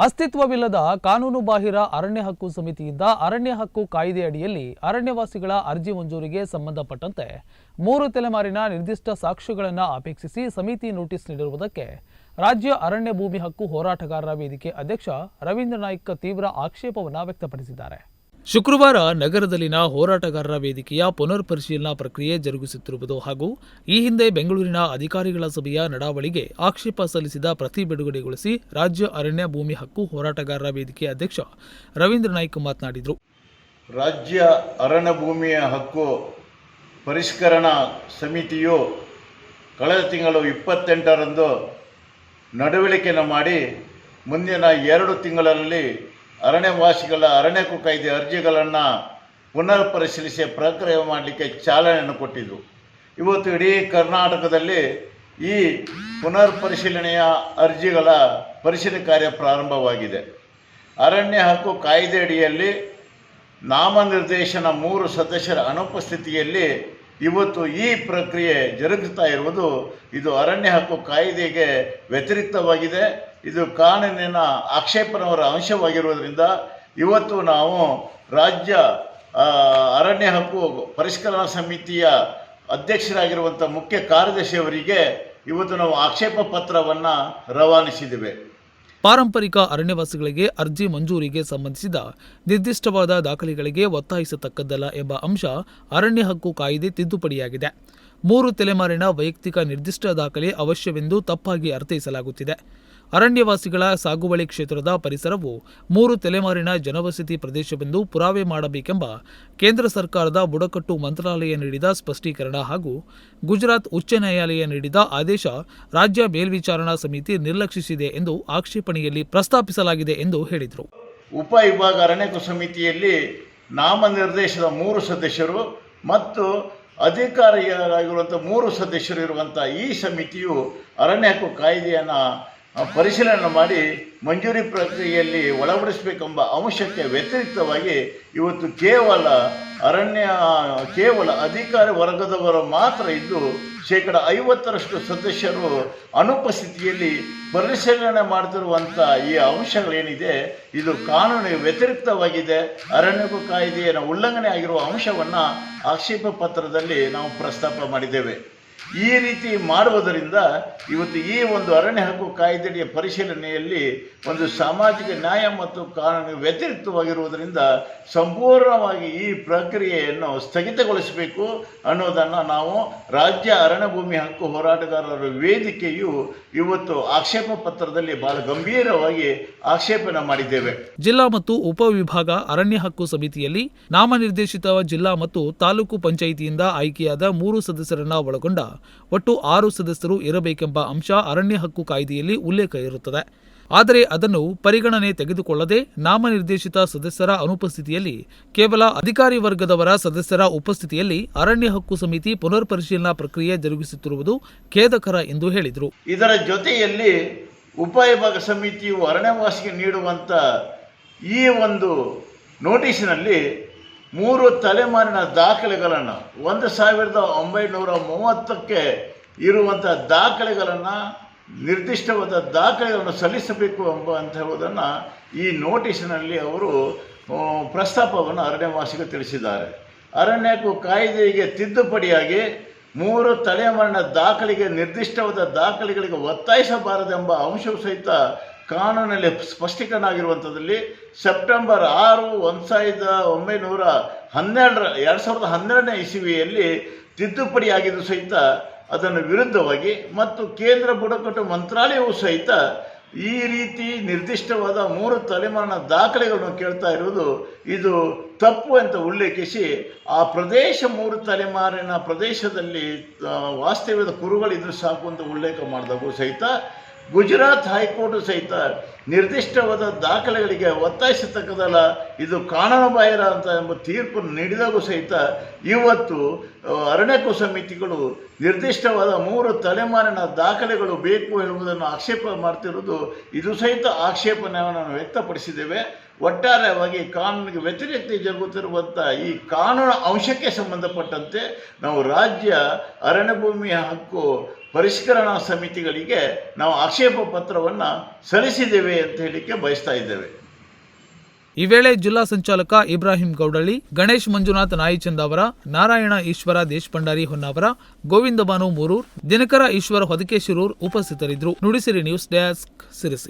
ಅಸ್ತಿತ್ವವಿಲ್ಲದ ಕಾನೂನುಬಾಹಿರ ಅರಣ್ಯ ಹಕ್ಕು ಸಮಿತಿಯಿಂದ ಅರಣ್ಯ ಹಕ್ಕು ಕಾಯ್ದೆ ಅಡಿಯಲ್ಲಿ ಅರಣ್ಯವಾಸಿಗಳ ಅರ್ಜಿ ಮಂಜೂರಿಗೆ ಸಂಬಂಧಪಟ್ಟಂತೆ 3 ತಲೆಮಾರಿನ ನಿರ್ದಿಷ್ಟ ಸಾಕ್ಷ್ಯಗಳನ್ನು ಅಪೇಕ್ಷಿಸಿ ಸಮಿತಿ ನೋಟಿಸ್ ನೀಡಿರುವುದಕ್ಕೆ ರಾಜ್ಯ ಅರಣ್ಯ ಭೂಮಿ ಹಕ್ಕು ಹೋರಾಟಗಾರರ ವೇದಿಕೆ ಅಧ್ಯಕ್ಷ ರವೀಂದ್ರ ನಾಯ್ಕ ತೀವ್ರ ಆಕ್ಷೇಪವನ್ನು ವ್ಯಕ್ತಪಡಿಸಿದ್ದಾರೆ. ಶುಕ್ರವಾರ ನಗರದಲ್ಲಿನ ಹೋರಾಟಗಾರರ ವೇದಿಕೆಯ ಪುನರ್ ಪರಿಶೀಲನಾ ಪ್ರಕ್ರಿಯೆ ಜರುಗಿಸುತ್ತಿರುವುದು ಹಾಗೂ ಈ ಹಿಂದೆ ಬೆಂಗಳೂರಿನ ಅಧಿಕಾರಿಗಳ ಸಭೆಯ ನಡಾವಳಿಗೆ ಆಕ್ಷೇಪ ಸಲ್ಲಿಸಿದ ಪ್ರತಿ ಬಿಡುಗಡೆಗೊಳಿಸಿ ರಾಜ್ಯ ಅರಣ್ಯ ಭೂಮಿ ಹಕ್ಕು ಹೋರಾಟಗಾರರ ವೇದಿಕೆ ಅಧ್ಯಕ್ಷ ರವೀಂದ್ರ ನಾಯ್ಕ ಮಾತನಾಡಿದರು. ರಾಜ್ಯ ಅರಣ್ಯ ಭೂಮಿಯ ಹಕ್ಕು ಪರಿಷ್ಕರಣಾ ಸಮಿತಿಯು ಕಳೆದ ತಿಂಗಳು 28ರಂದು ನಡವಳಿಕೆಯನ್ನು ಮಾಡಿ ಮುಂದಿನ 2 ತಿಂಗಳಲ್ಲಿ ಅರಣ್ಯವಾಸಿಗಳ ಅರಣ್ಯ ಹಕ್ಕು ಕಾಯ್ದೆ ಅರ್ಜಿಗಳನ್ನು ಪುನರ್ ಪರಿಶೀಲಿಸಿ ಪ್ರಕ್ರಿಯೆ ಮಾಡಲಿಕ್ಕೆ ಚಾಲನೆಯನ್ನು ಕೊಟ್ಟಿದ್ದು. ಇವತ್ತು ಇಡೀ ಕರ್ನಾಟಕದಲ್ಲಿ ಈ ಪುನರ್ ಪರಿಶೀಲನೆಯ ಅರ್ಜಿಗಳ ಪರಿಶೀಲನೆ ಕಾರ್ಯ ಪ್ರಾರಂಭವಾಗಿದೆ. ಅರಣ್ಯ ಹಕ್ಕು ಕಾಯ್ದೆ ಅಡಿಯಲ್ಲಿ ನಾಮನಿರ್ದೇಶನ 3 ಸದಸ್ಯರ ಅನುಪಸ್ಥಿತಿಯಲ್ಲಿ ಇವತ್ತು ಈ ಪ್ರಕ್ರಿಯೆ ಜರುಗುತ್ತಾ ಇರುವುದು ಇದು ಅರಣ್ಯ ಹಕ್ಕು ಕಾಯ್ದೆಗೆ ವ್ಯತಿರಿಕ್ತವಾಗಿದೆ. ಇದು ಕಾನೂನಿನ ಆಕ್ಷೇಪಣವರ ಅಂಶವಾಗಿರುವುದರಿಂದ ಇವತ್ತು ನಾವು ರಾಜ್ಯ ಅರಣ್ಯ ಹಕ್ಕು ಪರಿಷ್ಕರಣಾ ಸಮಿತಿಯ ಅಧ್ಯಕ್ಷರಾಗಿರುವಂಥ ಮುಖ್ಯ ಕಾರ್ಯದರ್ಶಿಯವರಿಗೆ ಇವತ್ತು ನಾವು ಆಕ್ಷೇಪ ಪತ್ರವನ್ನು ರವಾನಿಸಿದ್ದೇವೆ. ಪಾರಂಪರಿಕ ಅರಣ್ಯವಾಸಿಗಳಿಗೆ ಅರ್ಜಿ ಮಂಜೂರಿಗೆ ಸಂಬಂಧಿಸಿದ ನಿರ್ದಿಷ್ಟವಾದ ದಾಖಲೆಗಳಿಗೆ ಒತ್ತಾಯಿಸತಕ್ಕದ್ದಲ್ಲ ಎಂಬ ಅಂಶ ಅರಣ್ಯ ಹಕ್ಕು ಕಾಯ್ದೆ ತಿದ್ದುಪಡಿಯಾಗಿದೆ. 3 ತಲೆಮಾರಿನ ವೈಯಕ್ತಿಕ ನಿರ್ದಿಷ್ಟ ದಾಖಲೆ ಅವಶ್ಯವೆಂದು ತಪ್ಪಾಗಿ ಅರ್ಥೈಸಲಾಗುತ್ತಿದೆ. ಅರಣ್ಯವಾಸಿಗಳ ಸಾಗುವಳಿ ಕ್ಷೇತ್ರದ ಪರಿಸರವು 3 ತಲೆಮಾರಿನ ಜನವಸತಿ ಪ್ರದೇಶವೆಂದು ಪುರಾವೆ ಮಾಡಬೇಕೆಂಬ ಕೇಂದ್ರ ಸರ್ಕಾರದ ಬುಡಕಟ್ಟು ಮಂತ್ರಾಲಯ ನೀಡಿದ ಸ್ಪಷ್ಟೀಕರಣ ಹಾಗೂ ಗುಜರಾತ್ ಉಚ್ಚ ನ್ಯಾಯಾಲಯ ನೀಡಿದ ಆದೇಶ ರಾಜ್ಯ ಮೇಲ್ವಿಚಾರಣಾ ಸಮಿತಿ ನಿರ್ಲಕ್ಷಿಸಿದೆ ಎಂದು ಆಕ್ಷೇಪಣೆಯಲ್ಲಿ ಪ್ರಸ್ತಾಪಿಸಲಾಗಿದೆ ಎಂದು ಹೇಳಿದರು. ಉಪವಿಭಾಗ ಅರಣ್ಯ ಸಮಿತಿಯಲ್ಲಿ ನಾಮನಿರ್ದೇಶಿತ 3 ಸದಸ್ಯರು ಮತ್ತು ಅಧಿಕಾರಿಯಾಗಿರುವಂಥ 3 ಸದಸ್ಯರು ಇರುವಂಥ ಈ ಸಮಿತಿಯು ಅರಣ್ಯ ಹಕ್ಕು ಕಾಯ್ದೆಯನ್ನು ಪರಿಶೀಲನೆ ಮಾಡಿ ಮಂಜೂರಿ ಪ್ರಕ್ರಿಯೆಯಲ್ಲಿ ಒಳಪಡಿಸಬೇಕೆಂಬ ಅಂಶಕ್ಕೆ ವ್ಯತಿರಿಕ್ತವಾಗಿ ಇವತ್ತು ಕೇವಲ ಅಧಿಕಾರಿ ವರ್ಗದವರು ಮಾತ್ರ ಇದ್ದು 50% ಸದಸ್ಯರು ಅನುಪಸ್ಥಿತಿಯಲ್ಲಿ ಪರಿಶೀಲನೆ ಮಾಡ್ತಿರುವಂಥ ಈ ಅಂಶಗಳೇನಿದೆ ಇದು ಕಾನೂನಿಗೆ ವ್ಯತಿರಿಕ್ತವಾಗಿದೆ. ಅರಣ್ಯ ಹಕ್ಕು ಕಾಯ್ದೆಯನ್ನು ಉಲ್ಲಂಘನೆ ಆಗಿರುವ ಅಂಶವನ್ನು ಆಕ್ಷೇಪ ಪತ್ರದಲ್ಲಿ ನಾವು ಪ್ರಸ್ತಾಪ ಮಾಡಿದ್ದೇವೆ. ಈ ರೀತಿ ಮಾಡುವುದರಿಂದ ಇವತ್ತು ಈ ಒಂದು ಅರಣ್ಯ ಹಕ್ಕು ಕಾಯ್ದೆಯ ಪರಿಶೀಲನೆಯಲ್ಲಿ ಒಂದು ಸಾಮಾಜಿಕ ನ್ಯಾಯ ಮತ್ತು ಕಾನೂನಿಗೆ ವ್ಯತಿರಿಕ್ತವಾಗಿರುವುದರಿಂದ ಸಂಪೂರ್ಣವಾಗಿ ಈ ಪ್ರಕ್ರಿಯೆಯನ್ನು ಸ್ಥಗಿತಗೊಳಿಸಬೇಕು ಅನ್ನೋದನ್ನು ನಾವು ರಾಜ್ಯ ಅರಣ್ಯ ಭೂಮಿ ಹಕ್ಕು ಹೋರಾಟಗಾರರ ವೇದಿಕೆಯು ಇವತ್ತು ಆಕ್ಷೇಪ ಪತ್ರದಲ್ಲಿ ಬಹಳ ಗಂಭೀರವಾಗಿ ಆಕ್ಷೇಪಣೆ ಮಾಡಿದ್ದೇವೆ. ಜಿಲ್ಲಾ ಮತ್ತು ಉಪವಿಭಾಗ ಅರಣ್ಯ ಹಕ್ಕು ಸಮಿತಿಯಲ್ಲಿ ನಾಮನಿರ್ದೇಶಿತ ಜಿಲ್ಲಾ ಮತ್ತು ತಾಲೂಕು ಪಂಚಾಯಿತಿಯಿಂದ ಆಯ್ಕೆಯಾದ 3 ಸದಸ್ಯರನ್ನ ಒಳಗೊಂಡ ಒಟ್ಟು 6 ಸದಸ್ಯರು ಇರಬೇಕೆಂಬ ಅಂಶ ಅರಣ್ಯ ಹಕ್ಕು ಕಾಯ್ದೆಯಲ್ಲಿ ಉಲ್ಲೇಖ ಇರುತ್ತದೆ. ಆದರೆ ಅದನ್ನು ಪರಿಗಣನೆ ತೆಗೆದುಕೊಳ್ಳದೆ ನಾಮನಿರ್ದೇಶಿತ ಸದಸ್ಯರ ಅನುಪಸ್ಥಿತಿಯಲ್ಲಿ ಕೇವಲ ಅಧಿಕಾರಿ ವರ್ಗದವರ ಸದಸ್ಯರ ಉಪಸ್ಥಿತಿಯಲ್ಲಿ ಅರಣ್ಯ ಹಕ್ಕು ಸಮಿತಿ ಪುನರ್ ಪರಿಶೀಲನಾ ಪ್ರಕ್ರಿಯೆ ಜರುಗಿಸುತ್ತಿರುವುದು ಖೇದಕರ ಎಂದು ಹೇಳಿದರು. ಇದರ ಜೊತೆಯಲ್ಲಿ ಉಪವಿಭಾಗ ಸಮಿತಿಯು ಅರಣ್ಯವಾಸಿಗೆ ನೀಡುವಂಥ ಈ ಒಂದು ನೋಟಿಸಿನಲ್ಲಿ 3 ತಲೆಮಾರಿನ ದಾಖಲೆಗಳನ್ನು 1930ಕ್ಕೆ ಇರುವಂಥ ದಾಖಲೆಗಳನ್ನು ನಿರ್ದಿಷ್ಟವಾದ ದಾಖಲೆಗಳನ್ನು ಸಲ್ಲಿಸಬೇಕು ಅಂತ ಹೇಳುವುದನ್ನು ಈ ನೋಟಿಸಿನಲ್ಲಿ ಅವರು ಪ್ರಸ್ತಾಪವನ್ನು ಅರಣ್ಯವಾಸಿಗೆ ತಿಳಿಸಿದ್ದಾರೆ. ಅರಣ್ಯ ಹಕ್ಕು ಕಾಯ್ದೆಗೆ ತಿದ್ದುಪಡಿಯಾಗಿ 3 ತಲೆಮಾರಿನ ದಾಖಲೆಗೆ ನಿರ್ದಿಷ್ಟವಾದ ದಾಖಲೆಗಳಿಗೆ ಒತ್ತಾಯಿಸಬಾರದೆಂಬ ಅಂಶವೂ ಸಹಿತ ಕಾನೂನಲ್ಲಿ ಸ್ಪಷ್ಟೀಕರಣ ಆಗಿರುವಂಥದ್ದಲ್ಲಿ ಸೆಪ್ಟೆಂಬರ್ 6, 2012ನೇ ಇಸವಿಯಲ್ಲಿ ತಿದ್ದುಪಡಿಯಾಗಿದ್ದು ಸಹಿತ ಅದನ್ನು ವಿರುದ್ಧವಾಗಿ ಮತ್ತು ಕೇಂದ್ರ ಬುಡಕಟ್ಟು ಮಂತ್ರಾಲಯವೂ ಸಹಿತ ಈ ರೀತಿ ನಿರ್ದಿಷ್ಟವಾದ 3 ತಲೆಮಾರಿನ ದಾಖಲೆಗಳನ್ನು ಕೇಳ್ತಾ ಇರುವುದು ಇದು ತಪ್ಪು ಅಂತ ಉಲ್ಲೇಖಿಸಿ ಆ ಪ್ರದೇಶ 3 ತಲೆಮಾರಿನ ಪ್ರದೇಶದಲ್ಲಿ ವಾಸ್ತವ್ಯದ ಕುರುಗಳಿದ್ದು ಸಾಕು ಅಂತ ಉಲ್ಲೇಖ ಮಾಡಿದಾಗೂ ಸಹಿತ ಗುಜರಾತ್ ಹೈಕೋರ್ಟ್ ಸಹಿತ ನಿರ್ದಿಷ್ಟವಾದ ದಾಖಲೆಗಳಿಗೆ ಒತ್ತಾಯಿಸತಕ್ಕದಲ್ಲ, ಇದು ಕಾನೂನುಬಾಹಿರ ಅಂತ ಎಂಬ ತೀರ್ಪನ್ನು ನೀಡಿದಾಗೂ ಸಹಿತ ಇವತ್ತು ಅರಣ್ಯ ಹಕ್ಕು ಸಮಿತಿಗಳು ನಿರ್ದಿಷ್ಟವಾದ 3 ತಲೆಮಾರಿನ ದಾಖಲೆಗಳು ಬೇಕು ಎನ್ನುವುದನ್ನು ಆಕ್ಷೇಪ ಮಾಡ್ತಿರುವುದು ಇದು ಸಹಿತ ಆಕ್ಷೇಪಣೆಯನ್ನು ವ್ಯಕ್ತಪಡಿಸಿದ್ದೇವೆ. ಒಟ್ಟಾರೆಯಾಗಿ ಕಾನೂನಿಗೆ ವ್ಯತಿರಿಕ್ತ ಜರುಗುತ್ತಿರುವಂಥ ಈ ಕಾನೂನು ಅಂಶಕ್ಕೆ ಸಂಬಂಧಪಟ್ಟಂತೆ ನಾವು ರಾಜ್ಯ ಅರಣ್ಯ ಭೂಮಿಯ ಹಕ್ಕು ಪರಿಷ್ಕರಣಾ ಸಮಿತಿಗಳಿಗೆ ನಾವು ಆಕ್ಷೇಪ ಪತ್ರವನ್ನು ಸಲ್ಲಿಸಿದ್ದೇವೆ ಅಂತ ಹೇಳಲಿಕ್ಕೆ ಬಯಸ್ತಾ ಇದ್ದೇವೆ. ಈ ವೇಳೆ ಜಿಲ್ಲಾ ಸಂಚಾಲಕ ಇಬ್ರಾಹಿಂ ಗೌಡಳ್ಳಿ, ಗಣೇಶ್ ಮಂಜುನಾಥ್ ನಾಯಿಚಂದಾವರ, ನಾರಾಯಣ ಈಶ್ವರ ದೇಶಪಂಡಾರಿ ಹೊನ್ನಾವರ, ಗೋವಿಂದ ಬಾನು ಮೂರೂರ್, ದಿನಕರ ಈಶ್ವರ ಹೊದಕೇಶಿರೂರ್ ಉಪಸ್ಥಿತರಿದ್ದರು. Nudisiri news desk, Sirsi.